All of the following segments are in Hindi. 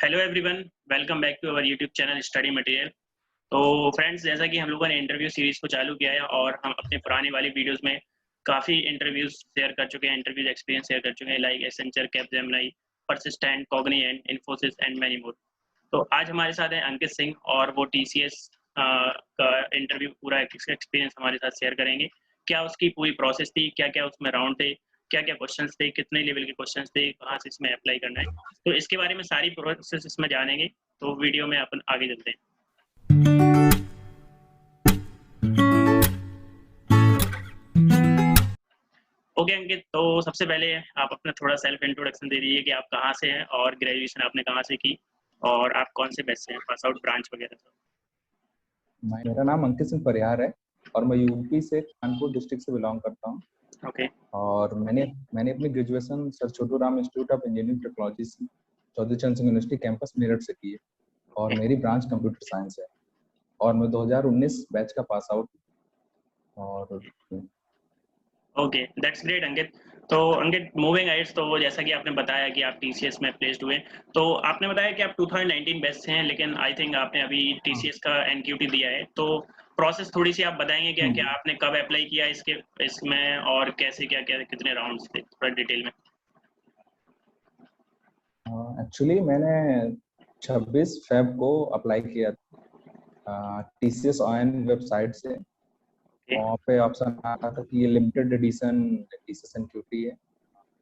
Hello everyone, welcome back to our YouTube channel study material. तो फ्रेंड्स, जैसा कि हम लोगों ने इंटरव्यू सीरीज को चालू किया है और हम अपने पुराने वाली वीडियोस में काफ़ी इंटरव्यूज शेयर कर चुके हैं, इंटरव्यूज एक्सपीरियंस शेयर कर चुके हैं, like Accenture, Capgemini, persistent, Cognizant, Infosys and many more. तो आज हमारे साथ है अंकित सिंह और वो टीसीएस का इंटरव्यू पूरा एक्सपीरियंस हमारे साथ शेयर करेंगे। क्या उसकी पूरी प्रोसेस थी, क्या क्या उसमें राउंड थे, क्या क्या क्वेश्चंस थे, कितने लेवल के क्वेश्चंस थे, कहाँ से इसमें अप्लाई करना है, तो इसके बारे में सारी प्रोसेस इसमें जानेंगे। तो वीडियो में अपन आगे चलते हैं। ओके अंकित, तो सबसे पहले आप अपना थोड़ा सेल्फ इंट्रोडक्शन दे दीजिए कि आप कहाँ से हैं और ग्रेजुएशन आपने कहाँ से की और आप कौन से बैच से हैं, पास आउट, ब्रांच वगैरह सब। मेरा नाम अंकित सिंह परिहार है और मैं यूपी से कानपुर डिस्ट्रिक्ट से बिलोंग करता हूँ। ओके। और मैंने अपनी graduation sir Chhotu Ram institute of engineering technology से चौधरी चरण सिंह यूनिवर्सिटी कैंपस मेरठ से की है और मेरी ब्रांच कंप्यूटर साइंस है और मैं 2019 बैच का पास आउट। और ओके, दैट्स ग्रेट अंकित। तो अंकित, मूविंग अहेड, तो जैसा कि आपने बताया कि आप टीसीएस में प्लेस्ड हुए, तो आपने बताया कि आप 2019 बैच से हैं, लेकिन आई थिंक आपने अभी टीसीएस का एनक्यूटी दिया है, तो प्रोसेस थोड़ी सी आप बताएंगे क्या, क्या आपने कब अप्लाई किया इसमें और कैसे, क्या क्या कितने राउंड्स थे, थोड़ा डिटेल में। एक्चुअली मैंने 26 फेब को अप्लाई किया टीसीएस ऑन वेबसाइट से। वहाँ पे ऑप्शन आ रहा था कि ये लिमिटेड एडिशन टीसीएस एनक्यूटी है,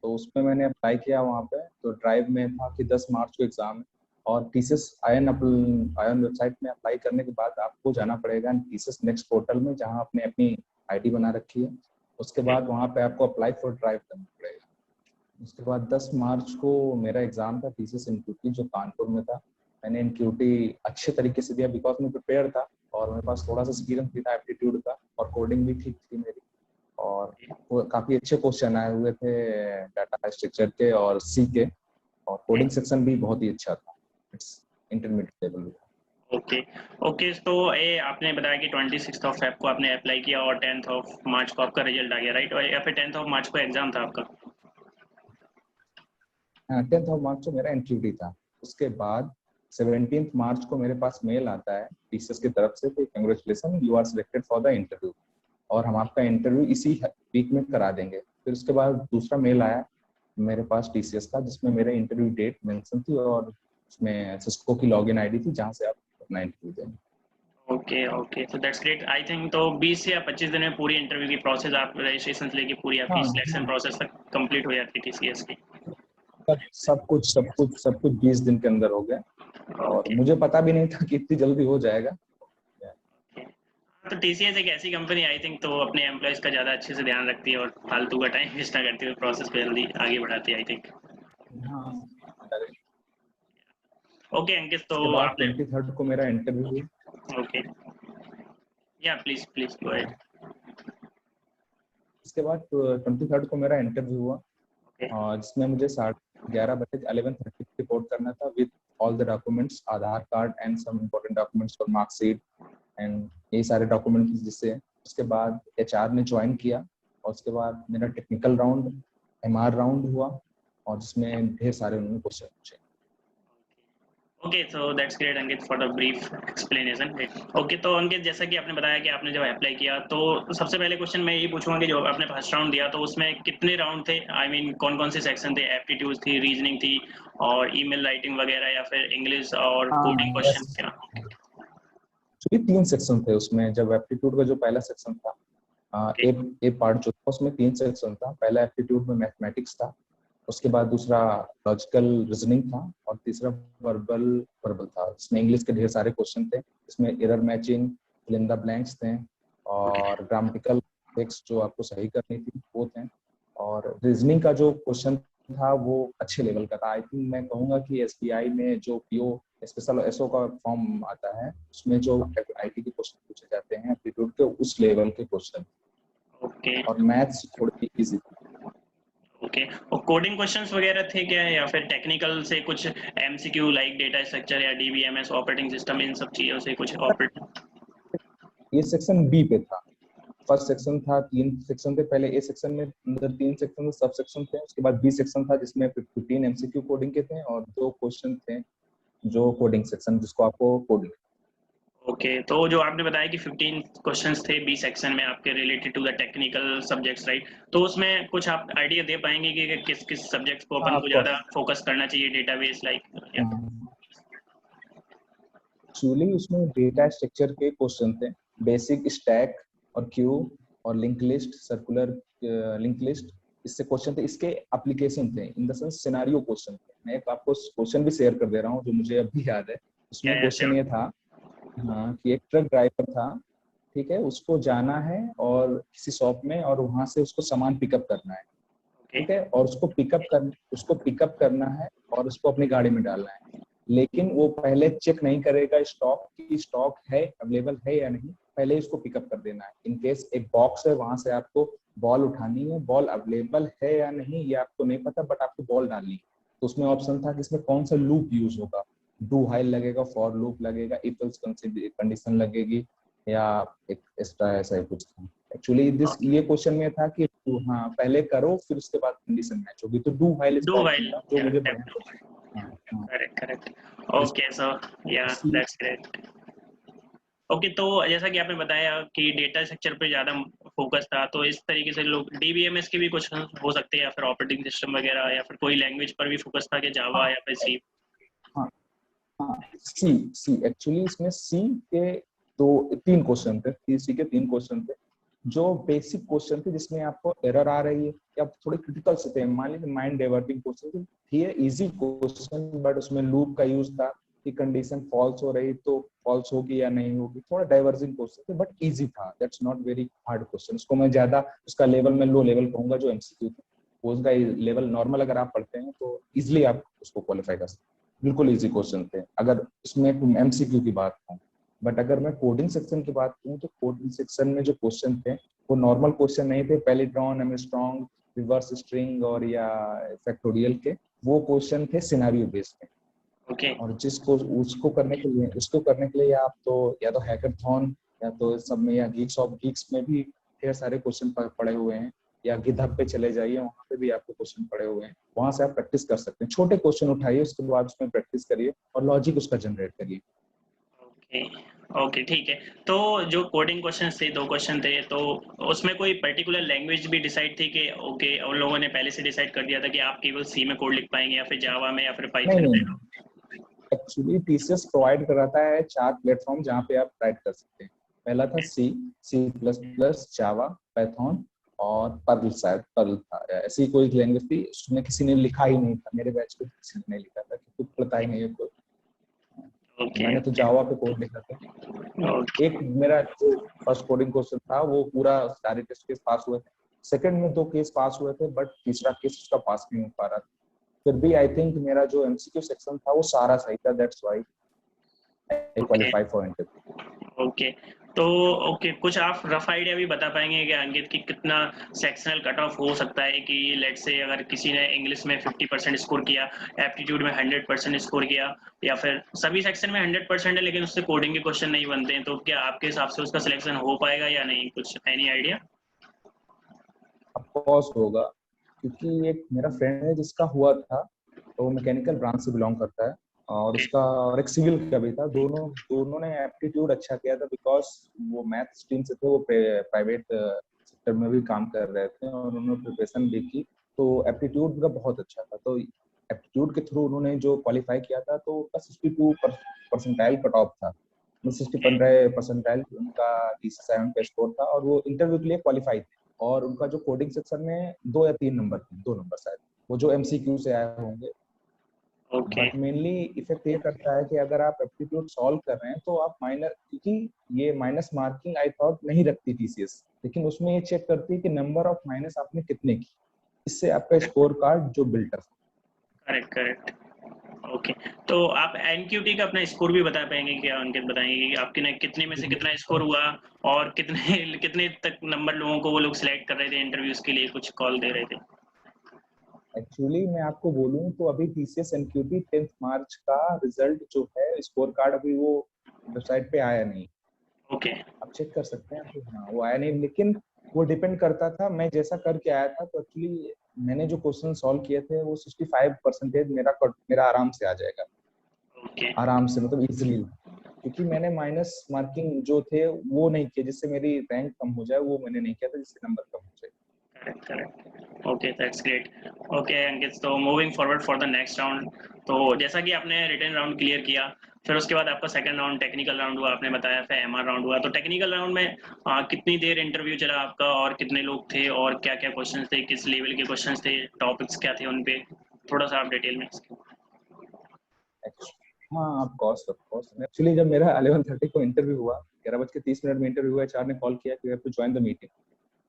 तो उसमें मैंने अप्लाई किया। वहाँ पे तो ड्राइव में था कि 10 मार्च को एग्जाम है और टीसीएस आयन वेबसाइट में अप्लाई करने के बाद आपको जाना पड़ेगा टीसीएस नेक्स्ट पोर्टल में, जहाँ आपने अपनी आईडी बना रखी है। उसके बाद वहाँ पे आपको अप्लाई फॉर ड्राइव करना पड़ेगा। उसके बाद 10 मार्च को मेरा एग्जाम था टीसीएस एनक्यूटी, जो कानपुर में था। मैंने एनक्यूटी अच्छे तरीके से दिया बिकॉज मैं प्रिपेयर था और मेरे पास थोड़ा सा एक्सपीरियंस भी था एप्टीट्यूड का, और कोडिंग भी ठीक थी मेरी। और वो काफी अच्छे क्वेश्चन आए हुए थे डाटा स्ट्रक्चर के और सी के, और कोडिंग सेक्शन भी बहुत ही अच्छा था। इट्स इंटरमीडिएट लेवल का। ओके ओके, तो ये आपने बताया कि 26 ऑफ फेब को आपने अप्लाई किया और 10 ऑफ मार्च को आपका रिजल्ट आ गया, राइट? और या फिर 10 ऑफ मार्च को एग्जाम था आपका? 10 ऑफ मार्च को मेरा एनक्यूटी था। उसके बाद 17 मार्च को मेरे पास मेल आता है टीसीएस की तरफ से कि congratulation, you are selected for the interview, और हम आपका इंटरव्यू इसी वीक में करा देंगे। फिर उसके बाद दूसरा मेल आया मेरे पास टीसीएस का, जिसमें मेरे इंटरव्यू डेट मेंशन थी और उसमें सिस्को की लॉगिन आईडी थी, जहां से आप अपना इंटरव्यू देंगे। ओके ओके, तो दैट्स ग्रेट। आई थिंक तो 20 या 25 दिन में पूरी इंटरव्यू की प्रोसेस, आप रजिस्ट्रेशन से लेके पूरी आपकी सिलेक्शन प्रोसेस तक कंप्लीट हो जाती है टीसीएस की। सब कुछ 20 दिन के अंदर हो गया, और ओके। मुझे पता भी नहीं था कि इतनी जल्दी हो जाएगा। तो टीसीएस एक ऐसी कंपनी, आई थिंक, तो अपने एम्प्लॉयज का ज़्यादा अच्छे से ध्यान रखती है और फालतू का टाइम वेस्ट ना करती है, प्रोसेस को जल्दी आगे बढ़ाती है, आई थिंक। हाँ। ओके अंकित, तो इसके बाद आपने 23 को मेरा इंटरव्यू हुआ। ओके, या प्लीज प्लीज गो अहेड। इसके बाद 23 को मेरा इंटरव्यू हुआ, ओके और जिसमें मुझे 11:30 11:30 रिपोर्ट करना था with all the documents, Aadhaar card and some important documents और मार्कशीट एंड ये सारे डॉक्यूमेंट्स। जिससे उसके बाद एचआर ने ज्वाइन किया, और उसके बाद मेरा टेक्निकल राउंड, एमआर राउंड हुआ, और जिसमें ढेर सारे उन्होंने क्वेश्चन पूछे। Okay, so that's great Ankit for the brief explanation. Okay, तो अंकित, जैसा कि आपने बताया कि आपने जब अप्लाई किया, तो सबसे पहले क्वेश्चन मैं यही पूछूंगा कि जो आपने फर्स्ट राउंड दिया, तो उसमें कितने राउंड थे? आई मीन कौन कौन से सेक्शन थे? एप्टीट्यूड थी, रीजनिंग थी और ईमेल राइटिंग वगैरह, या फिर इंग्लिश और कोडिंग क्वेश्चन क्या? एक्चुअली 3 सेक्शन थे उसमें। जब एप्टीट्यूड का जो पहला सेक्शन था, ए पार्ट जो था, उसमें 3 सेक्शन था। पहला एप्टीट्यूड में मैथमेटिक्स था, उसके बाद दूसरा लॉजिकल रीजनिंग था, और तीसरा वर्बल था। इसमें इंग्लिश के ढेर सारे क्वेश्चन थे। इसमें error matching, fill in the blanks थे, और ग्रामेटिकल टेक्स्ट जो आपको सही करनी थी वो थे। और रीजनिंग का जो क्वेश्चन था वो अच्छे लेवल का था। आई थिंक मैं कहूँगा कि एसबीआई में जो पीओ स्पेशल एसओ का फॉर्म आता है, उसमें जो आईटी के क्वेश्चन पूछे जाते हैं एप्टीट्यूड के, उस लेवल के क्वेश्चन। ओके और मैथ्स थोड़ी इजी थी। ओके, और कोडिंग क्वेश्चंस वगैरह थे क्या, या फिर टेक्निकल से कुछ एमसीक्यू लाइक डेटा स्ट्रक्चर या डीबीएमएस ऑपरेटिंग सिस्टम, इन सब चीजों से कुछ ऑपरेटिंग? ये सेक्शन बी पे था। फर्स्ट सेक्शन था, 3 सेक्शन थे। पहले ए सेक्शन में अंदर 3 सेक्शन सब सेक्शन थे। उसके बाद बी सेक्शन था, जिसमें 15 एमसीक्यू कोडिंग के थे और 2 क्वेश्चन थे जो कोडिंग सेक्शन जिसको आपको कोडिंग। ओके, तो जो आपने बताया कि 15 क्वेश्चंस थे बी सेक्शन में आपके related to the technical subjects, right? तो उसमें कुछ आप आइडिया दे पाएंगे कि किस किस सब्जेक्ट्स को अपन हाँ को ऑफ ज़्यादा फोकस करना चाहिए, डेटाबेस लाइक? एक्चुअली उसमें डेटा स्ट्रक्चर के क्वेश्चन थे, बेसिक स्टैक और क्यू और link list, circular link list, इससे क्वेश्चन थे। इसके एप्लीकेशन थे, in the sense scenario question थे। मैं एक आपको क्वेश्चन भी शेयर कर दे रहा हूँ जो मुझे अभी याद है। उसमें क्वेश्चन ये था, हाँ, कि एक ट्रक ड्राइवर था, ठीक है, उसको जाना है और किसी शॉप में, और वहां से उसको सामान पिकअप करना है, ठीक है, और उसको पिकअप करना है और उसको अपनी गाड़ी में डालना है। लेकिन वो पहले चेक नहीं करेगा स्टॉक है, अवेलेबल है या नहीं, पहले इसको पिकअप कर देना है। इन केस एक बॉक्स है, वहां से आपको बॉल उठानी है, बॉल अवेलेबल है या नहीं ये आपको नहीं पता, बट आपको बॉल डालनी है। तो उसमें ऑप्शन था कि इसमें कौन सा लूप यूज होगा, डू व्हाइल लगेगा, फॉर लूप लगेगा, इफ एल्स कंडीशन लगेगी, या एक एक्स्ट्रा ऐसा ही कुछ था। एक्चुअली ये क्वेश्चन में था कि हाँ पहले करो फिर उसके बाद कंडीशन मैच होगी, तो डू व्हाइल इसका डू ऑप्शन व्हाइल, था जो मुझे या बढ़िया लगा। हाँ हाँ। करेक्ट। ओके, सो या दैट्स ग्रेट। ओके, तो जैसा कि आपने बताया कि डेटा स्ट्रक्चर पे ज़्यादा फोकस था, तो इस तरीके से लोग डीबीएमएस के भी कुछ हो सकते हैं, या फिर ऑपरेटिंग सिस्टम वगैरह, या फिर कोई लैंग्वेज पर भी फोकस था कि जावा या फिर सी? हाँ हाँ, सी सी एक्चुअली इसमें सी के तीन क्वेश्चन थे, सी के तीन क्वेश्चन थे जो बेसिक क्वेश्चन थे, जिसमें आपको एरर आ रही है या थोड़े क्रिटिकल से थे। मान लीजिए माइंड डाइवर्टिंग क्वेश्चन थी, इजी क्वेश्चन, बट उसमें लूप का यूज था कि कंडीशन फॉल्स हो रही तो फॉल्स होगी या नहीं होगी, थोड़ा डाइवर्जिंग क्वेश्चन थे, बट इजी था। That's not very hard question. उसको मैं ज्यादा उसका लेवल में लो लेवल कहूंगा जो एमसीक्यू था। उसका लेवल नॉर्मल अगर आप पढ़ते हैं तो इजिली आप उसको क्वालिफाई कर सकते हैं। बिल्कुल इजी क्वेश्चन थे अगर इसमें एमसीक्यू की बात हो। बट अगर मैं कोडिंग सेक्शन की बात करूँ तो कोडिंग सेक्शन में जो क्वेश्चन थे वो नॉर्मल क्वेश्चन नहीं थे, पैलिट्रॉन, एमस्ट्रॉन्ग, रिवर्स स्ट्रिंग और या फैक्टोरियल के। वो क्वेश्चन थे सिनेरियो बेस्ड पे। ओके, और जिसको उसको करने के लिए आप तो या तो हैकाथॉन या तो सब में, या गीक्स ऑफ गीक्स में भी ढेर सारे क्वेश्चन पड़े हुए हैं, या गिटहब पे चले जाइए, वहाँ पे भी आपको क्वेश्चन पड़े हुए हैं। वहां से आप प्रैक्टिस कर सकते हैं। छोटे क्वेश्चन उठाइए, उसके बाद उसमें प्रैक्टिस करिए और लॉजिक उसका जनरेट करिए। ओके, ओके, ठीक है। तो जो कोडिंग क्वेश्चन थे, 2 क्वेश्चन थे, तो उसमें कोई पर्टिकुलर लैंग्वेज भी डिसाइड थी कि ओके, उन लोगों ने पहले से डिसाइड कर दिया था कि आप केवल सी में कोड लिख पाएंगे, या फिर जावा में, या फिर नहीं पाइथन में? नहीं, एक्चुअली टीसीएस प्रोवाइड कराता है 4 प्लेटफॉर्म जहाँ पे आप राइट कर सकते हैं। पहला था सी++, जावा, पाइथन और पर्ल। शायद पर्ल था, ऐसी कोई लैंग्वेज थी। उसमें किसी ने लिखा ही नहीं था, मेरे बैच को किसी ने नहीं लिखा था, क्योंकि पता ही नहीं है कोई। ओके, मैंने तो जावा पे कोड लिखा था। ओके, एक मेरा जो फर्स्ट कोडिंग क्वेश्चन था वो पूरा सारे टेस्ट केस पास हुए थे। सेकंड में 2 केस पास हुए थे, बट तीसरा केस उसका पास नहीं हो पा रहा था। फिर भी आई थिंक मेरा जो एमसीक्यू सेक्शन था वो सारा सही था, that's why I okay, qualify for interview. Okay. तो ओके, कुछ आप रफ आइडिया भी बता पाएंगे कि अंकित की कितना सेक्शनल कट ऑफ हो सकता है? कि लेट्स से अगर किसी ने इंग्लिश में 50% स्कोर किया, एप्टीट्यूड में 100% स्कोर किया, या फिर सभी सेक्शन में 100% है लेकिन उससे कोडिंग के क्वेश्चन नहीं बनते हैं, तो क्या आपके हिसाब से उसका सिलेक्शन हो पाएगा या नहीं? कुछ एनी आइडिया? ऑफकोर्स होगा, क्योंकि एक मेरा फ्रेंड है जिसका हुआ था, तो मैकेनिकल ब्रांच से बिलोंग करता है, और ओके, उसका और एक सिविल का भी था। दोनों दोनों ने एप्टीट्यूड अच्छा किया था, बिकॉज वो मैथ स्ट्रीम से थे, वो प्राइवेट सेक्टर में भी काम कर रहे थे और उन्होंने प्रिपरेशन भी की। तो एप्टीट्यूड उनका बहुत अच्छा था। तो एप्टीट्यूड के थ्रू उन्होंने जो क्वालिफाई किया था तो उनका 62 परसेंटाइल कट ऑफ था। 15 परसेंटाइल उनका DC7 का स्कोर था, और वो इंटरव्यू के लिए क्वालिफाई थे। और उनका जो कोडिंग सेक्शन में 2 या 3 नंबर थे, 2 नंबर शायद, वो जो एमसीक्यू से आए होंगे। ओके, बट मेनली इफेक्ट ये करता है कि अगर आप एप्टीट्यूड सॉल्व कर रहे हैं तो आप माइनर, क्योंकि ये माइनस मार्किंग आई थॉट नहीं रखती टीसीएस, लेकिन उसमें ये चेक करती है कि नंबर ऑफ माइनस आपने कितने की। इससे आपका स्कोर कार्ड जो बिल्डअप। Correct, correct. ओके, तो आप एनक्यूटी का अपना स्कोर भी बता पाएंगे क्या? अंकित बताएंगे कि आपके ने कितने में से कितना स्कोर हुआ, और कितने कितने तक नंबर लोगों को वो लोग सिलेक्ट कर रहे थे इंटरव्यूज के लिए, कुछ कॉल दे रहे थे? एक्चुअली मैं आपको बोलूं तो अभी टीसीएस एनक्यूटी 10 मार्च का रिजल्ट जो है, स्कोर कार्ड अभी वो वेबसाइट पे आया नहीं। ओके, आप चेक कर सकते हैं तो। हाँ वो आया नहीं, लेकिन वो डिपेंड करता था मैं जैसा करके आया था। तो एक्चुअली मैंने जो क्वेश्चन सॉल्व किए थे वो 65% मेरा आराम से आ जाएगा। आराम से, मतलब इजीली, क्योंकि मैंने माइनस मार्किंग जो थे वो नहीं किए जिससे मेरी रैंक कम हो जाए, वो मैंने नहीं किया था जिससे नंबर कम हो जाए। Correct. Okay, that's great. Okay Ankit, तो moving forward for the next round, तो जैसा कि आपने रिटन राउंड क्लियर किया, फिर उसके बाद आपका सेकंड राउंड टेक्निकल राउंड हुआ, आपने बताया, फिर एमआर राउंड हुआ। तो टेक्निकल राउंड में कितनी देर इंटरव्यू चला आपका, और कितने लोग थे, और क्या क्या क्वेश्चंस थे, किस लेवल के क्वेश्चंस थे, टॉपिक्स क्या थे उन पे, थोड़ा सा आप डिटेल में। हाँ, आप कॉस्ट एक्चुअली जब मेरा 11:30 को इंटरव्यू हुआ, 11:30 में इंटरव्यू हुआ, चार ने कॉल किया कि you have to join the meeting.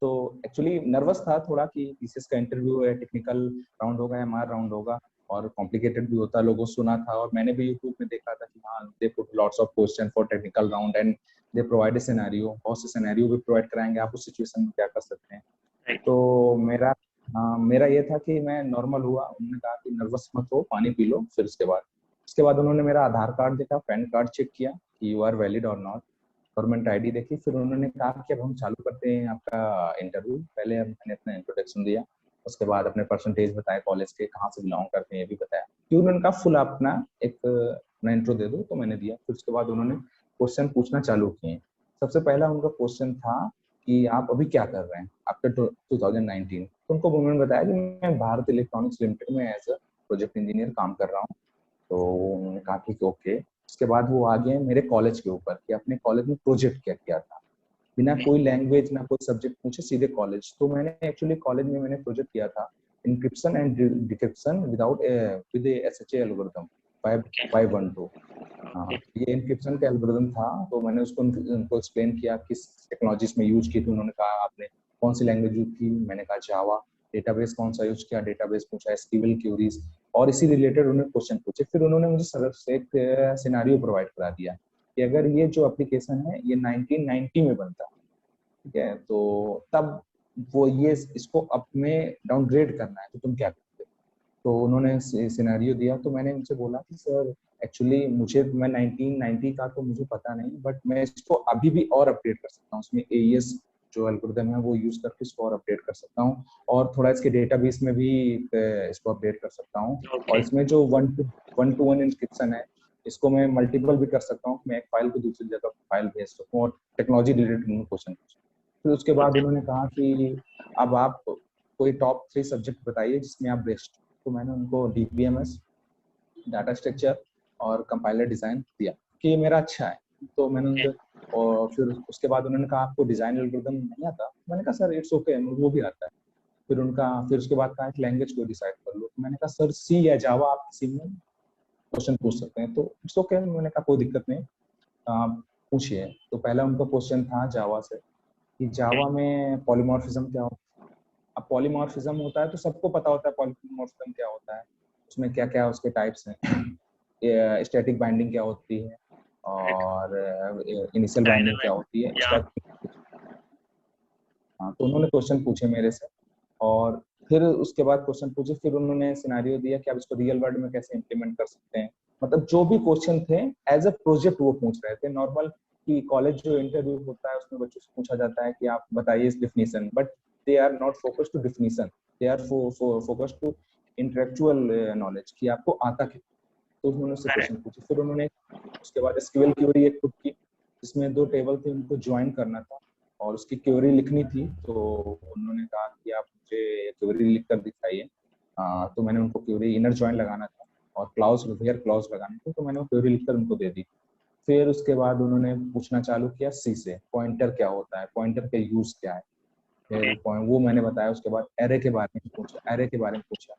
तो एक्चुअली नर्वस था थोड़ा कि टीसीएस का इंटरव्यू है, टेक्निकल राउंड होगा, एमआर राउंड होगा, और कॉम्प्लिकेटेड भी होता है, लोगों सुना था, और मैंने भी यूट्यूब में देखा था कि हाँ, they put lots of question for technical round and they provide a scenario, बहुत से सिनेरियो भी प्रोवाइड कराएंगे, आप उस सिचुएशन में क्या कर सकते हैं। तो मेरा ये था कि मैं नॉर्मल हुआ, उन्होंने कहा कि नर्वस मत हो, पानी पी लो। फिर उसके बाद उन्होंने मेरा आधार कार्ड देखा, पैन कार्ड चेक किया कि यू आर वैलिड और नॉट, गवर्नमेंट आईडी देखी। फिर उन्होंने कहा कि अब हम चालू करते हैं आपका इंटरव्यू। पहले मैंने अपना इंट्रोडक्शन दिया, उसके बाद अपने परसेंटेज बताए, कॉलेज के कहाँ से बिलोंग करते हैं ये भी बताया। कि उन्होंने कहा फुल अपना एक अपना इंट्रो दे दो, तो मैंने दिया। फिर उसके बाद उन्होंने क्वेश्चन पूछना चालू किए। सबसे पहला उनका क्वेश्चन था कि आप अभी क्या कर रहे हैं आफ्टर 2019। तो उनको उन्होंने बताया कि मैं भारत इलेक्ट्रॉनिक्स लिमिटेड में एज अ प्रोजेक्ट इंजीनियर काम कर रहा हूँ। तो उन्होंने कहा कि ओके। उसके बाद वो आ गए मेरे कॉलेज के ऊपर कि अपने कॉलेज में प्रोजेक्ट क्या किया था, बिना कोई लैंग्वेज ना कोई सब्जेक्ट पूछे, सीधे कॉलेज। तो मैंने एक्चुअली कॉलेज में मैंने प्रोजेक्ट किया था encryption and decryption without with SHA algorithm 512। हाँ, ये इनक्रिप्शन का एल्गोरिथम था। तो मैंने उसको उनको एक्सप्लेन किया किस टेक्नोलॉजीज में यूज की थी। उन्होंने कहा आपने कौन सी लैंग्वेज यूज की, मैंने कहा जावा। डेटाबेस कौन सा यूज किया, डेटाबेस पूछा, एसक्यूएल क्यूरीज, और इसी रिलेटेड उन्होंने क्वेश्चन पूछे। फिर उन्होंने मुझे सरल एक सिनेरियो प्रोवाइड करा दिया कि अगर ये जो एप्लीकेशन है ये 1990 में बनता, ठीक है, तो तब वो ये इसको अब में डाउनग्रेड करना है, तो तुम क्या करते। तो उन्होंने सिनेरियो दिया। तो मैंने उनसे बोला कि सर एक्चुअली मैं 1990 का तो मुझे पता नहीं, बट मैं इसको अभी भी और अपडेट कर सकता हूँ, उसमें एईएस जो एल्गोरिथम है वो यूज करके इसको और अपडेट कर सकता हूँ, और थोड़ा इसके डेटाबेस में भी इसको अपडेट कर सकता हूँ। और इसमें जो वन टू वन इंक्रिप्शन है, इसको मैं मल्टीपल भी कर सकता हूँ, मैं एक फाइल को दूसरी जगह फाइल भेज सकूँ, और टेक्नोलॉजी रिलेटेड क्वेश्चन पूछूं। फिर उसके बाद उन्होंने कहा कि अब आप कोई टॉप 3 सब्जेक्ट बताइए जिसमें आप बेस्ट। तो मैंने उनको डीबीएमएस, डाटा स्ट्रक्चर और कंपाइलर डिजाइन दिया कि ये मेरा अच्छा है। तो मैंने उनसे, और फिर उसके बाद उन्होंने कहा आपको डिजाइन एल्गोरिथम नहीं आता। मैंने कहा सर इट्स ओके, वो भी आता है। फिर उसके बाद कहा कि लैंग्वेज को डिसाइड कर लो। मैंने कहा सर सी या जावा, आप किसी में क्वेश्चन पूछ सकते हैं। तो इट्स ओके, मैंने कहा कोई दिक्कत नहीं, आप पूछिए। तो पहला उनका क्वेश्चन था जावा से कि जावा में पॉलीमॉर्फिज्म क्या होता है। अब पॉलीमॉर्फिज्म होता है तो सबको पता होता है पॉलीमॉर्फिज्म क्या होता है, उसमें क्या क्या उसके टाइप्स हैं, स्टैटिक बाइंडिंग क्या होती है, और इनिशियल बाइंडिंग क्या होती है, इस टाइप की। हाँ, तो उन्होंने क्वेश्चन पूछे मेरे से, और फिर उसके बाद क्वेश्चन पूछे, फिर उन्होंने सिनेरियो दिया कि आप इसको रियल वर्ल्ड में कैसे इम्प्लीमेंट कर सकते हैं। मतलब जो भी क्वेश्चन थे एज अ प्रोजेक्ट वो पूछ रहे थे। नॉर्मल कि कॉलेज जो इंटरव्यू होता है उसमें बच्चों से पूछा जाता है कि आप बताइए इस definition, but they are not focused to definition, they are focused to intellectual knowledge कि आपको आता क्या। तो उन्होंने उससे क्वेश्चन पूछे। फिर उन्होंने उसके बाद एसक्यूएल क्वेरी एक खुद की, जिसमें 2 टेबल थे, उनको ज्वाइन करना था और उसकी क्वेरी लिखनी थी। तो उन्होंने कहा कि आप मुझे क्वेरी लिख कर दिखाइए। तो मैंने उनको क्वेरी इनर ज्वाइन लगाना था और क्लाउज वेयर क्लाउज लगाने थे, तो मैंने वो क्वेरी लिखकर उनको दे दी। फिर उसके बाद उन्होंने पूछना चालू किया सी से, पॉइंटर क्या होता है, पॉइंटर का यूज क्या है। फिर वो मैंने बताया। उसके बाद एरे के बारे में पूछा।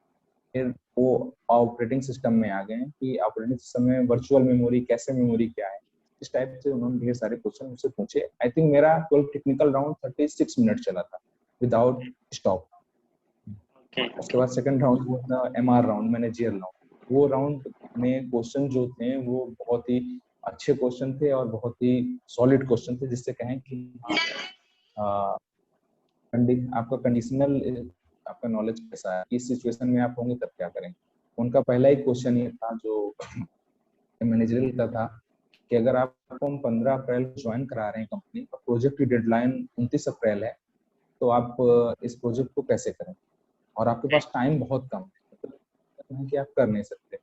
फिर वो ऑपरेटिंग सिस्टम में आ गए कि ऑपरेटिंग सिस्टम में वर्चुअल मेमोरी कैसे, मेमोरी क्या है, इस टाइप से उन्होंने ढेर सारे क्वेश्चन मुझसे पूछे। आई थिंक मेरा 12 टेक्निकल राउंड 36 मिनट चला था विदाउट स्टॉप। उसके बाद सेकंड राउंड हुआ था एमआर राउंड, मैनेजरियल राउंड। वो राउंड में क्वेश्चन जो थे वो बहुत ही अच्छे क्वेश्चन थे और बहुत ही सॉलिड क्वेश्चन थे, जिससे कहें कि आपका कंडीशनल, आपका नॉलेज कैसा है, इस सिचुएशन में आप होंगे तब क्या करेंगे। उनका पहला ही क्वेश्चन ये था जो मैनेजरियल का था कि अगर आपको हम 15 अप्रैल को ज्वाइन करा रहे हैं कंपनी, और प्रोजेक्ट की डेडलाइन 29 अप्रैल है, तो आप इस प्रोजेक्ट को कैसे करें, और आपके पास टाइम बहुत कम है, मतलब कि आप कर नहीं सकते।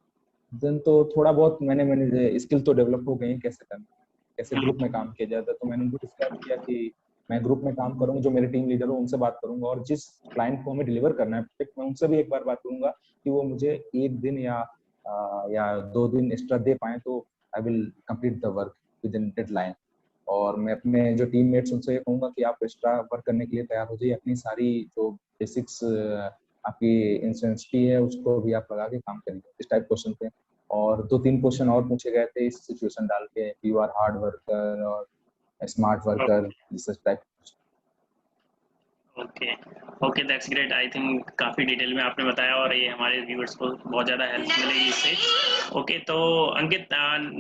देन तो थोड़ा बहुत मैंने स्किल तो डेवलप हो गई, कैसे करना, कैसे ग्रुप में काम किया जाता है। तो मैंने उनको डिस्क्राइब किया कि मैं ग्रुप में काम करूंगा, जो मेरे टीम लीडर हो उनसे बात करूंगा, और जिस क्लाइंट को हमें डिलीवर करना है प्रोजेक्ट, मैं उनसे भी एक बार बात करूंगा कि वो मुझे एक दिन या 2 दिन एक्स्ट्रा दे पाए, तो I will complete the work with in deadline. और मैं अपने जो टीममेट्स उनसे ये कहूंगा कि आप एक्स्ट्रा वर्क करने के लिए तैयार हो जाइए, अपनी सारी जो बेसिक्स आपकी इंटेंसिटी है उसको भी आप लगा के काम करिए। इस टाइप क्वेश्चन थे। और 2-3 क्वेश्चन और पूछे गए थे इस सिचुएशन डाल के, यू आर हार्ड वर्कर और smart worker, this type. Okay okay, that's great. I think काफ़ी डिटेल में आपने बताया और ये हमारे व्यूअर्स को बहुत ज़्यादा हेल्प मिलेगी इससे। ओके, तो अंकित,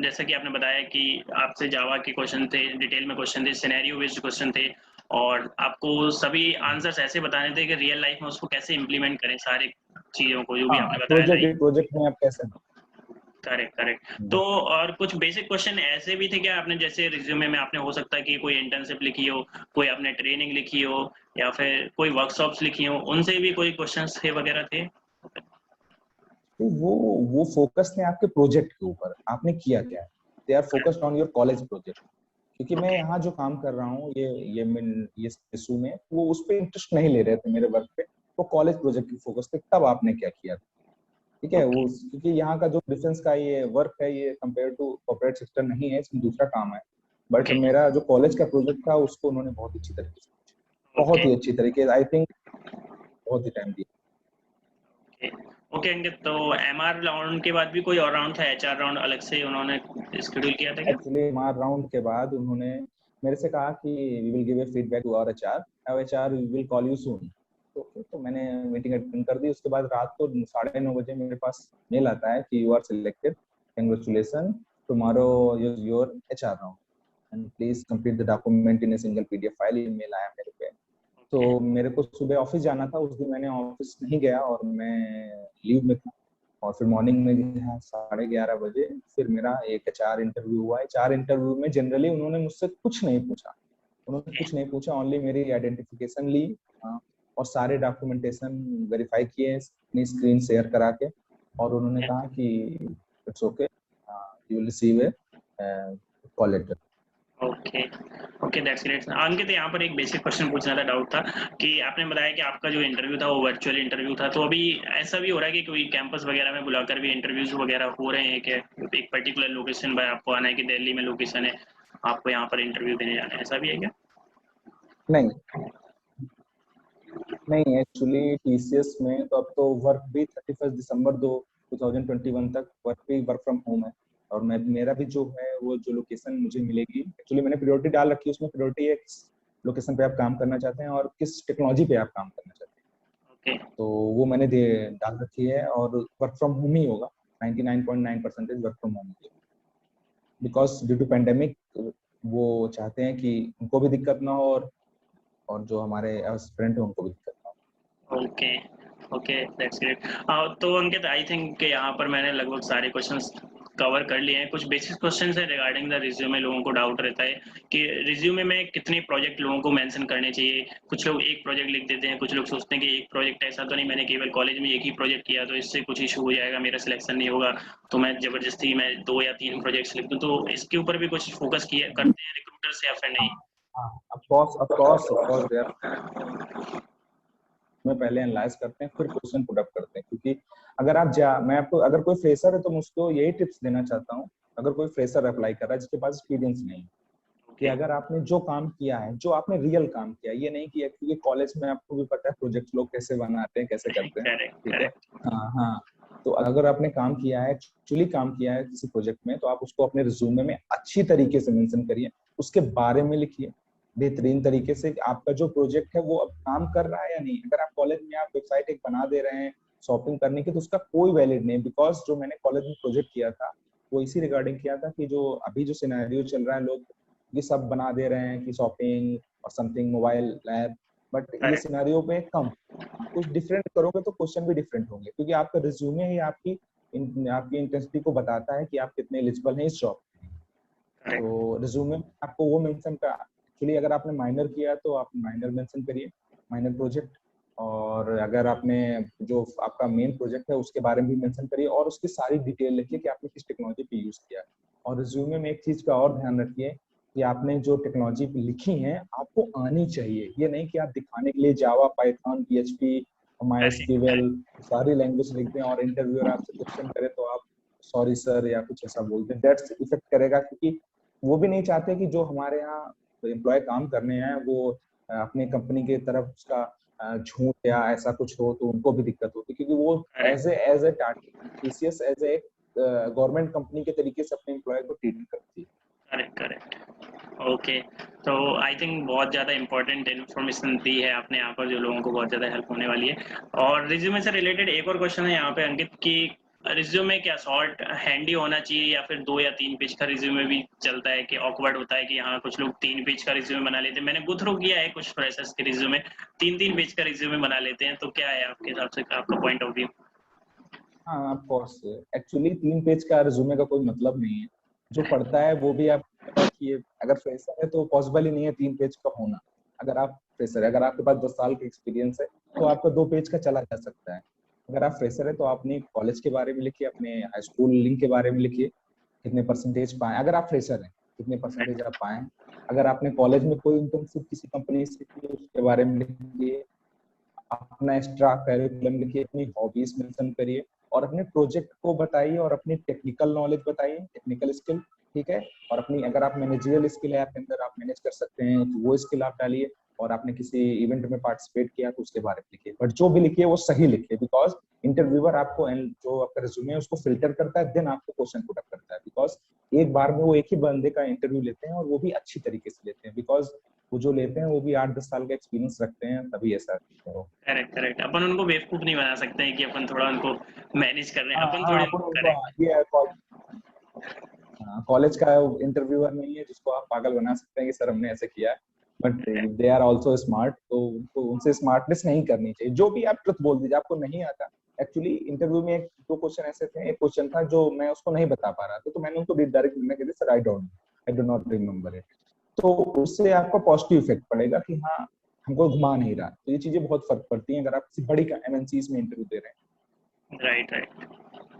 जैसा कि आपने बताया कि आपसे जावा के क्वेश्चन थे, डिटेल में क्वेश्चन थे, सिनेरियो बेस्ड क्वेश्चन थे, और आपको सभी आंसर्स ऐसे बताने थे कि रियल लाइफ में उसको कैसे इम्प्लीमेंट करें सारे चीज़ों को, जो भी हाँ, आपने बताया लाइक। प्रोजेक्ट में आप कैसे। Correct correct. तो और कुछ बेसिक क्वेश्चन ऐसे भी थे क्या, आपने जैसे रिज्यूमे में आपने हो सकता है कि कोई इंटर्नशिप लिखी हो, कोई आपने ट्रेनिंग लिखी हो, या फिर कोई वर्कशॉप्स लिखी हो, उनसे भी कोई क्वेश्चंस थे वगैरह थे? तो वो फोकस है आपके प्रोजेक्ट के ऊपर, आपने किया क्या है। They are focused on your college project. क्योंकि मैं ओके यहाँ जो काम कर रहा हूँ, ये इशू में वो उस पर इंटरेस्ट नहीं ले रहे थे मेरे वर्क पे, वो कॉलेज प्रोजेक्ट की फोकस पे। तब आपने क्या किया, ठीक है ओके वो, क्योंकि यहाँ का जो डिफेंस का ये वर्क है, ये कंपेयर टू कॉर्पोरेट सेक्टर नहीं है, इसमें दूसरा काम है। बट ओके मेरा जो कॉलेज का प्रोजेक्ट था उसको उन्होंने बहुत अच्छी तरीके से, ओके बहुत ही अच्छी तरीके से, आई थिंक बहुत ही टाइम दिया। ओके ओके अंकित, तो एमआर राउंड के बाद भी कोई और राउंड था, एचआर राउंड अलग से उन्होंने शेड्यूल किया था क्या? एक्चुअली मार राउंड के बाद उन्होंने मेरे से कहा कि we will give a feedback to our HR, और HR will call you soon. तो मैंने मीटिंग अटेंड कर दी। उसके बाद रात को 9:30 बजे मेरे पास मेल आता है कि you are selected, congratulation, tomorrow is your HR round and please complete the document in a single PDF file. Email आया मेरे पे। तो ओके मेरे को सुबह ऑफिस जाना था, उस दिन मैंने ऑफिस नहीं गया और मैं लीव में था। और फिर मॉर्निंग में जो है 11:30 बजे फिर मेरा एक एचआर इंटरव्यू हुआ। एचआर इंटरव्यू में जनरली उन्होंने मुझसे कुछ नहीं पूछा, उन्होंने ओके कुछ नहीं पूछा, ओनली मेरी आइडेंटिफिकेशन ली, और सारे डॉक्यूमेंटेशन वेरीफाई किए अपनी स्क्रीन शेयर करा के। और उन्होंने कहा कि it's okay, you will receive a call letter. Okay okay, that's great. Ankit, यहाँ पर एक बेसिक क्वेश्चन पूछना था, डाउट था कि आपने बताया कि आपका जो इंटरव्यू था वो वर्चुअल इंटरव्यू था, तो अभी ऐसा भी हो रहा है कि कोई कैंपस वगैरह में बुलाकर भी इंटरव्यूज वगैरह हो रहे हैं क्या? एक पर्टिकुलर लोकेशन पर आपको आना है कि दिल्ली में लोकेशन है, आपको यहाँ पर इंटरव्यू देने जाना है, ऐसा भी है क्या? नहीं नहीं, एक्चुअली टीसीएस में तो अब तो वर्क भी 31 दिसंबर 2021 तक वर्क फ्रॉम होम है। और मैं मेरा भी जो है वो जो लोकेशन मुझे मिलेगी, एक्चुअली मैंने प्रायोरिटी डाल रखी है, उसमें प्रायोरिटी है किस लोकेशन पे आप काम करना चाहते हैं और किस टेक्नोलॉजी पे आप काम करना चाहते हैं। ओके तो वो मैंने डाल रखी है, और वर्क फ्रॉम होम ही होगा। 99.9% वर्क फ्रॉम होम होगा, बिकॉज ड्यू टू पेंडेमिक वो चाहते हैं कि उनको भी दिक्कत ना हो, और जो हमारे स्टूडेंट है उनको भी दिक्कत ना ओके ओके, दैट्स ग्रेट। तो अंकित, आई थिंक यहाँ पर मैंने लगभग सारे क्वेश्चंस कवर कर लिए हैं। कुछ बेसिक क्वेश्चंस है रिगार्डिंग द रिज्यूमे, लोगों को डाउट रहता है कि रिज्यूमे में कितने प्रोजेक्ट लोगों को मेंशन करने चाहिए। कुछ लोग एक प्रोजेक्ट लिख देते हैं, कुछ लोग सोचते हैं कि एक प्रोजेक्ट ऐसा तो नहीं, मैंने केवल कॉलेज में एक ही प्रोजेक्ट किया तो इससे कुछ इशू हो जाएगा, मेरा सिलेक्शन नहीं होगा, तो मैं जबरदस्ती मैं 2 या 3 प्रोजेक्ट्स लिख दूँ। तो इसके ऊपर भी कुछ फोकस किया करते हैं रिक्रूटर्स या फिर नहीं? हो। हाँ, ऑफ कोर्स दे आर, में पहले एनालाइज करते हैं फिर क्वेश्चन पुट अप करते हैं। क्योंकि अगर मैं आपको, अगर कोई फ्रेशर है तो मैं उसको यही टिप्स देना चाहता हूँ, अगर कोई फ्रेशर अप्लाई कर रहा है जिसके पास एक्सपीरियंस नहीं है, कि ओके अगर आपने जो काम किया है, जो आपने रियल काम किया, ये नहीं कि क्योंकि कॉलेज में आपको भी पता है प्रोजेक्ट लोग कैसे बनाते हैं, कैसे करते हैं, करेक्ट ठीक है। करेक्ट हाँ हाँ। तो अगर आपने काम किया है, एक्चुअली काम किया है किसी प्रोजेक्ट में, तो आप उसको अपने रिज्यूमे में अच्छी तरीके से मेंशन करिए, उसके बारे में लिखिए बेहतरीन तरीके से कि आपका जो प्रोजेक्ट है वो अब काम कर रहा है या नहीं। अगर आप कॉलेज में आप वेबसाइट एक बना दे रहे हैं शॉपिंग करने की, तो उसका कोई वैलिड नहीं, बिकॉज जो मैंने कॉलेज में प्रोजेक्ट किया था वो इसी रिगार्डिंग किया था कि जो अभी जो सिनेरियो चल रहा है, लोग ये सब बना दे रहे हैं कि शॉपिंग और समथिंग मोबाइल ऐप, बट ये करेक्ट सिनेरियो पे कम, कुछ डिफरेंट करोगे तो क्वेश्चन भी डिफरेंट होंगे, क्योंकि आपका रिज्यूमे ही आपकी इंटेंसिटी को बताता है कि आप कितने एलिजिबल हैं इस जॉब। करेक्ट तो रिज्यूमे में आपको वो मेंशन का, एक्चुअली अगर आपने माइनर किया तो आप माइनर मेंशन करिए, माइनर प्रोजेक्ट। और अगर आपने जो आपका मेन प्रोजेक्ट है उसके बारे में भी मेंशन करिए और उसकी सारी डिटेल लिखिए कि आपने किस टेक्नोलॉजी पे यूज किया है। और रिज्यूमे में एक चीज का और ध्यान रखिए कि आपने जो टेक्नोलॉजी लिखी है आपको आनी चाहिए। ये नहीं कि आप दिखाने के लिए जावा, पाइथन, पीएचपी, माइस्क्ल सारी लैंग्वेज लिख दें और इंटरव्यूअर आपसे क्वेश्चन करे तो आप सॉरी सर या कुछ ऐसा बोल दें। दैट्स इफेक्ट करेगा, क्योंकि वो भी नहीं चाहते कि जो हमारे यहाँ एम्प्लॉय काम करने हैं वो अपनी कंपनी की तरफ उसका झूठ या ऐसा कुछ हो तो उनको भी दिक्कत होती है, क्योंकि वो as a TCS as a government company के तरीके से अपने एम्प्लॉय को ट्रीट करती है। Correct correct. ओके, तो आई थिंक बहुत ज़्यादा इंपॉर्टेंट इन्फॉर्मेशन दी है आपने यहाँ पर, जो लोगों को बहुत ज़्यादा हेल्प होने वाली है। और रिज्यूमे से रिलेटेड एक और क्वेश्चन है यहाँ पे अंकित की, रिज्यूमे क्या शॉर्ट हैंडी होना चाहिए या फिर 2 या 3 पेज का रिज्यूमे भी चलता है? कि ऑकवर्ड होता है कि हाँ कुछ लोग 3 पेज का रिज्यूमे बना लेते हैं, मैंने गो थ्रू किया है कुछ फ्रेशर्स के रिज्यूमे 3-3 पेज का रिज्यूमे बना लेते हैं, तो क्या है आपके हिसाब से, आपका पॉइंट ऑफ व्यू? हाँ ऑफ कोर्स, एक्चुअली 3 पेज का रिज्यूमे का कोई मतलब नहीं है। जो पढ़ता है वो भी आप कि अगर फ्रेशर है तो पॉसिबल ही नहीं है 3 पेज का होना। अगर आप फ्रेशर है, अगर आपके पास 10 साल का एक्सपीरियंस है तो आपका 2 पेज का चला जा सकता है। अगर आप फ्रेशर है तो अपने कॉलेज के बारे में लिखिए, अपने हाई स्कूल लिंक के बारे में लिखिए, कितने परसेंटेज पाए अगर आप फ्रेशर हैं, कितने परसेंटेज आप पाए। अगर आपने कॉलेज में कोई इंटर्नशिप किसी कंपनी से की उसके बारे में लिखिए, अपना एक्स्ट्रा करिकुलम लिखिए, अपनी हॉबीज मेंशन करिए और अपने प्रोजेक्ट को बताइए और अपनी टेक्निकल नॉलेज बताइए, टेक्निकल स्किल, ठीक है। और अपनी अगर आप मैनेजरियल स्किल है आपके अंदर, आप मैनेज कर सकते हैं तो वो स्किल आप डालिए। और आपने किसी इवेंट में पार्टिसिपेट किया तो उसके बारे में लिखिए, बट जो भी लिखिए वो सही लिखिए, बिकॉज इंटरव्यूअर आपको जो आपका रिज्यूमे है उसको फिल्टर करता है, देन आपको क्वेश्चन पुट अप करता है। बिकॉज एक बार में वो एक ही बंदे का इंटरव्यू लेते हैं और वो भी अच्छी तरीके से लेते हैं, बिकॉज वो जो लेते हैं वो भी 8-10 साल का एक्सपीरियंस रखते हैं, तभी ऐसा करो। करेक्ट करेक्ट, अपन उनको बेवकूफ नहीं बना सकते हैं कि अपन थोड़ा उनको मैनेज कर रहे हैं, हाँ अपन हाँ, थोड़े। अपन उनको करेक्ट। ये कॉलेज का इंटरव्यूअर नहीं है जिसको आप पागल बना सकते हैं कि सर हमने ऐसे किया है, but they are also smart, तो उनको उनसे स्मार्टनेस नहीं करनी चाहिए। जो भी आप ट्रुथ बोल दीजिए, आपको नहीं आता। एक्चुअली इंटरव्यू में 2 क्वेश्चन ऐसे थे, एक क्वेश्चन था जो मैं उसको नहीं बता पा रहा था तो मैंने उनको डायरेक्ट मना कर दिया, sir I do not remember it. तो उससे आपको पॉजिटिव इफेक्ट पड़ेगा कि हाँ हमको घुमा नहीं रहा। तो ये चीजें बहुत फर्क पड़ती हैं अगर आप किसी बड़ी एमएनसीज में इंटरव्यू दे रहे हैं। Right right.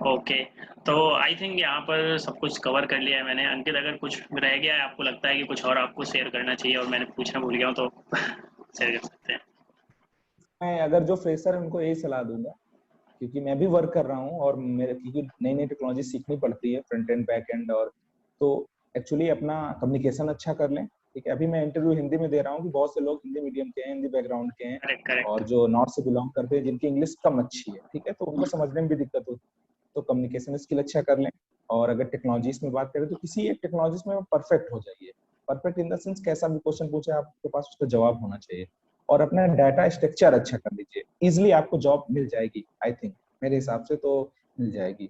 ओके, तो आई थिंक यहाँ पर सब कुछ कवर कर लिया है मैंने। अंकित, अगर कुछ रह गया है, आपको लगता है कि कुछ और आपको शेयर करना चाहिए और मैंने पूछना भूल गया हूँ, तो शेयर कर सकते हैं। मैं अगर जो फ्रेशर है उनको यही सलाह दूंगा, क्योंकि मैं भी वर्क कर रहा हूँ और मेरे क्योंकि नई नई टेक्नोलॉजी सीखनी पड़ती है, फ्रंट एंड बैक एंड, और तो एक्चुअली अपना कम्युनिकेशन अच्छा कर लें। ठीक है, अभी मैं इंटरव्यू हिंदी में दे रहा हूँ कि बहुत से लोग हिंदी मीडियम के हैं, हिंदी बैकग्राउंड के हैं करेक्ट करेक्ट। और जो नॉर्थ से बिलोंग करते हैं जिनकी इंग्लिश कम अच्छी है, ठीक है, तो उनको समझने में भी दिक्कत होती है। तो कम्युनिकेशन स्किल अच्छा कर लें। और अगर टेक्नोलॉजीज में बात करें तो किसी एक टेक्नोलॉजीज में परफेक्ट हो जाइए। परफेक्ट इन द सेंस कैसा भी क्वेश्चन पूछे आपके पास उसका जवाब होना चाहिए। और अपना डाटा स्ट्रक्चर अच्छा कर लीजिए, इजिली आपको जॉब मिल जाएगी। आई थिंक मेरे हिसाब से तो मिल जाएगी।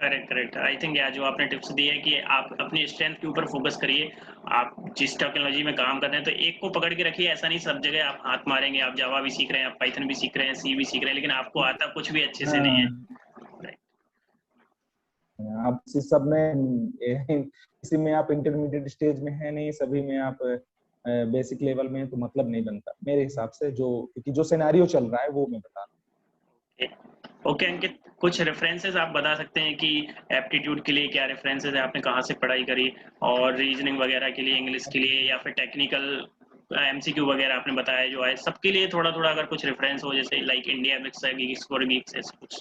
करेक्ट करेक्ट, आई थिंक यार जो आपने टिप्स दी है कि आप अपनी स्ट्रेंथ के ऊपर फोकस करिए। आप जिस टेक्नोलॉजी में काम कर रहे हैं तो एक को पकड़ के रखिए, ऐसा नहीं सब जगह आप हाथ मारेंगे। आप जावा भी सीख रहे हैं, आप पाइथन भी सीख रहे हैं, सी भी सीख रहे हैं, लेकिन आपको आता कुछ भी अच्छे से नहीं हाँ, है। आप इस सब में किसी में आप इंटरमीडिएट स्टेज में है नहीं, सभी में आप बेसिक लेवल में, तो मतलब नहीं बनता मेरे हिसाब से। जो क्योंकि जो सिनेरियो चल रहा है वो मैं बता ओके ओके अंकित, कुछ रेफरेंसेस आप बता सकते हैं कि एप्टीट्यूड के लिए क्या रेफरेंसेस है, आपने कहाँ से पढ़ाई करी, और रीजनिंग वगैरह के लिए, इंग्लिश के लिए, या फिर टेक्निकल एमसीक्यू वगैरह आपने बताया जो है, सबके लिए थोड़ा थोड़ा अगर कुछ रेफरेंस हो, जैसे लाइक इंडिया मिक्स है, गीक्स फॉर गीक्स, ऐसा कुछ।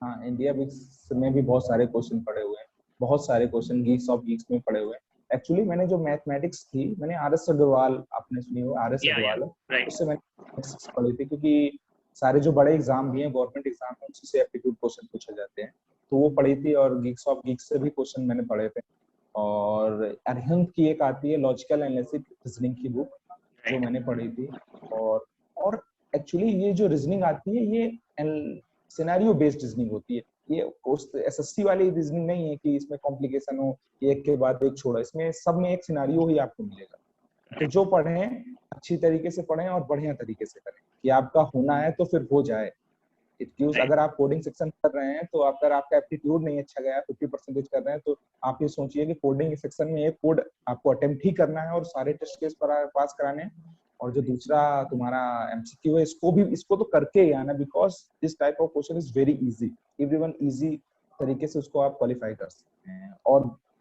हाँ, इंडिया बिक्स में भी बहुत सारे क्वेश्चन पड़े हुए हैं, बहुत सारे क्वेश्चन गीक्स ऑफ गीक्स में पड़े हुए हैं। एक्चुअली मैंने जो मैथमेटिक्स थी, मैंने आर एस अग्रवाल, आपने सुनी हो आर एस या अग्रवाल है, राइट। उससे मैंने मैथमेटिक्स पढ़ी थी। क्योंकि सारे जो बड़े एग्जाम भी हैं, गवर्नमेंट एग्जाम है, उसी से एप्टीट्यूड क्वेश्चन पूछे जाते हैं, तो वो पढ़ी थी। और गीक्स ऑफ गीक्स से भी क्वेश्चन मैंने पढ़े थे। और अरिहंत की एक आती है लॉजिकल एनालिसिस रीजनिंग की बुक, वो राइट मैंने पढ़ी थी। और एक्चुअली ये जो रीजनिंग आती है ये सिनेरियो बेस्ड रीजनिंग होती है। ये एसएससी वाली रीजनिंग नहीं है कि इसमें कॉम्प्लिकेशन हो, एक के बाद एक छोड़ा, इसमें सब में एक सिनेरियो ही आपको मिलेगा। तो जो पढ़ें अच्छी तरीके से पढ़ें और बढ़िया तरीके से करें कि आपका होना है तो फिर हो जाए। राइट। अगर आप कोडिंग सेक्शन कर रहे हैं तो अगर आपका एप्टीट्यूड नहीं अच्छा गया, 50% कर रहे हैं, तो आप ये सोचिए कि कोडिंग सेक्शन में एक कोड आपको अटेम्प्ट ही करना है और सारे टेस्ट केस पास कराने हैं। और जो दूसरा तुम्हारा एमसीक्यू है इसको तो करके ही आना, because this type of question is very easy, everyone easy तरीके से उसको आप क्वालिफाई कर सकते हैं।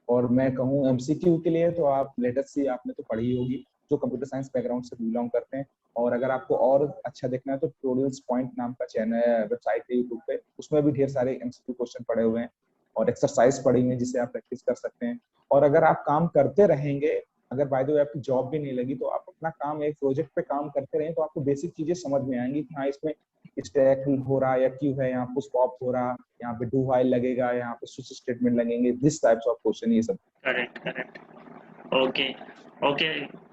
और मैं कहूँ एमसीक्यू के लिए तो आप लेटेस्ट सी आपने तो पढ़ी होगी, जो कंप्यूटर साइंस बैकग्राउंड से बिलोंग करते हैं। और अगर आपको और अच्छा देखना है तो ट्यूटोरियल्स पॉइंट नाम का चैनल वेबसाइट है यूट्यूब पे, उसमें भी ढेर सारे एमसीक्यू क्वेश्चन पड़े हुए हैं और एक्सरसाइज पड़ी हुई है जिससे आप प्रैक्टिस कर सकते हैं। और अगर आप काम करते रहेंगे, अगर बाय द वे आपकी जॉब भी नहीं लगी तो आप अपना काम एक प्रोजेक्ट पे काम करते रहें तो आपको बेसिक चीजें समझ में आएंगी कि हाँ इसमें स्टैक हो रहा है या क्यों है, यहाँ पे पॉप हो रहा, यहाँ पे डू व्हाइल लगेगा, यहाँ पे स्विच स्टेटमेंट लगेंगे, दिस टाइप्स ऑफ क्वेश्चन ये सब। Correct correct. Okay okay,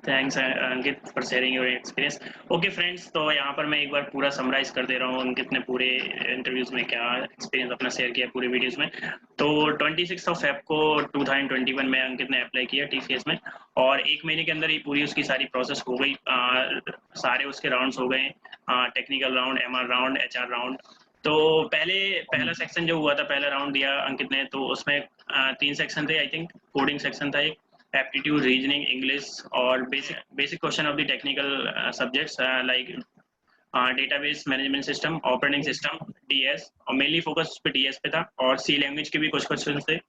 thanks Ankit for sharing your experience. Okay friends, तो यहाँ पर मैं एक बार पूरा समराइज कर दे रहा हूँ अंकित ने पूरे इंटरव्यूज में क्या एक्सपीरियंस अपना शेयर किया पूरे वीडियोस में। तो 26 Feb को 2021 में अंकित ने अप्लाई किया TCS में, और 1 महीने के अंदर ही पूरी उसकी सारी प्रोसेस हो गई, सारे उसके राउंड्स हो गए, technical round, MR round, HR round. तो पहला सेक्शन जो हुआ था, पहला राउंड दिया अंकित ने, तो उसमें 3 सेक्शन थे आई थिंक। कोडिंग सेक्शन था एक, एप्टीट्यूड, रीजनिंग, इंग्लिश, और basic question of the technical subjects like database management system, operating system, DS, और मेनली फोकस उस पे DS पे था, और C लैंग्वेज के भी कुछ क्वेश्चन थे।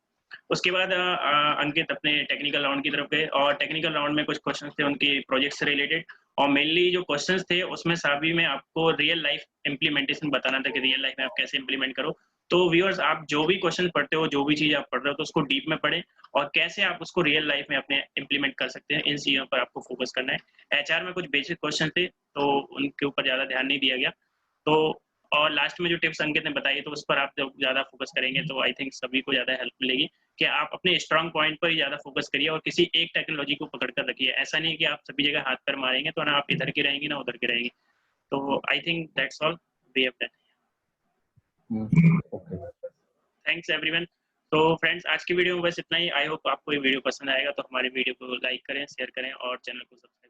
उसके बाद अंकित अपने टेक्निकल राउंड की तरफ गए, और टेक्निकल राउंड में कुछ क्वेश्चन थे उनके प्रोजेक्ट से रिलेटेड, और मेनली जो क्वेश्चंस थे उसमें सभी में आपको रियल लाइफ इम्प्लीमेंटेशन बताना था कि रियल लाइफ में आप कैसे इम्प्लीमेंट करो। तो व्यूअर्स, आप जो भी क्वेश्चन पढ़ते हो, जो भी चीज़ आप पढ़ रहे हो, तो उसको डीप में पढ़ें, और कैसे आप उसको रियल लाइफ में अपने इम्प्लीमेंट कर सकते हैं, इन चीज़ों पर आपको फोकस करना है। HR में कुछ बेसिक क्वेश्चन थे तो उनके ऊपर ज़्यादा ध्यान नहीं दिया गया। तो और लास्ट में जो टिप्स अंकित ने बताई, तो उस पर आप जब ज़्यादा फोकस करेंगे तो आई थिंक सभी को ज़्यादा हेल्प मिलेगी कि आप अपने स्ट्रांग पॉइंट पर ही ज़्यादा फोकस करिए, और किसी एक टेक्नोलॉजी को पकड़ कर रखिए। ऐसा नहीं है कि आप सभी जगह हाथ पैर मारेंगे तो ना आप इधर की रहेंगे ना उधर की रहेंगे। तो I think that's all we have done. Okay, thanks everyone. तो फ्रेंड्स, आज की वीडियो में बस इतना ही। आई होप आपको ये वीडियो पसंद आएगा, तो हमारे वीडियो को लाइक करें, शेयर करें, और चैनल को सब्सक्राइब